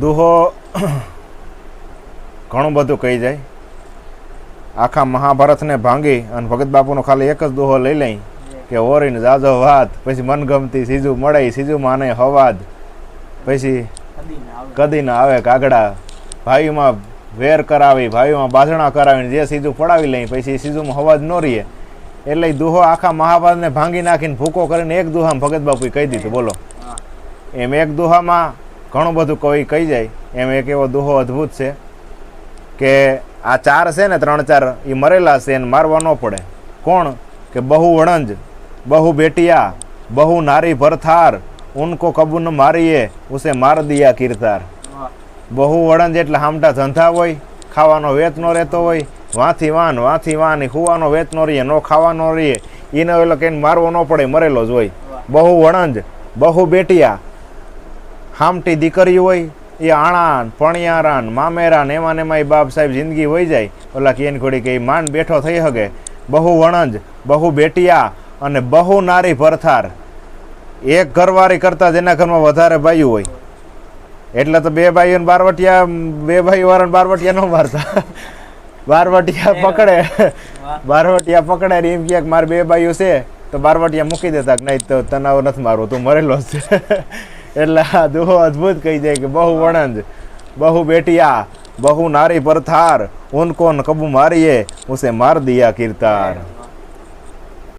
દુહો ઘણું બધું કહી જાય. આખા મહાભારતને ભાંગી અને ભગત બાપુનો ખાલી એક જ દુહો લઈ લઈ કે ઓરીને જાજો વાત, પછી મનગમતી સીજું મળે, સીજું માને હવાદ, પછી કદી ના આવે કાગડા, ભાઈમાં વેર કરાવી, ભાઈમાં બાજણા કરાવીને જે સીજું પડાવી લઈ, પછી સીજુમાં હવાજ ન રહીએ. એટલે દુહો આખા મહાભારતને ભાંગી નાખીને ભૂકો કરીને એક દુહામાં ભગત બાપુએ કહી દીધું. બોલો, એમ એક દુહામાં ઘણું બધું કવિ કહી જાય. એમ એક એવો દુહો અદ્ભુત છે કે આ ચાર છે ને, 3-4 એ મરેલા છે, એને મારવા ન પડે. કોણ? કે બહુ વણંજ, બહુ બેટિયા, બહુ નારી ભરથાર, ઉनको કબૂ ન મારીએ ઉસે માર દિયા કિરતાર. બહુ વણંજ એટલે હામટા ધંધા હોય, ખાવાનો વેત ન રહેતો હોય, વાંથી વાન હુવાનો વેત ન રહીએ, નો ખાવાનો રહીએ, એને ઓલો કઈને મારવો ન પડે, મરેલો જ હોય. બહુ વણંજ, બહુ બેટિયા, હામટી દીકરી હોય, એ આણાન પણિયારાન મામેરાન એમાં એ બાપ સાહેબ જિંદગી વહી જાય. ઓલા કેન ઘોડી કે માંડ બેઠો થઈ શકે. બહુ વણંજ, બહુ બેટિયા અને બહુ નારી ભરથાર. એક ઘરવાળી કરતા જેના ઘરમાં વધારે ભાઈઓ હોય. એટલે તો બે ભાઈઓને બારવટિયા, બે ભાઈઓ વાળાને બારવટિયા ન મારતા. બારવટિયા પકડે ને એમ કે મારે બે ભાઈઓ છે તો બારવટિયા મૂકી દેતા કે નહીં તો તને નથી મારવું, તું મરેલો છે. એટલે આ દુહો અદ્ભુત કહી જાય કે બહુ વણંજ, બહુ બેટિયા, બહુ નારી પરથાર, ઉनको કબૂ મારીએ ઉસે માર દિયા કિરતાર.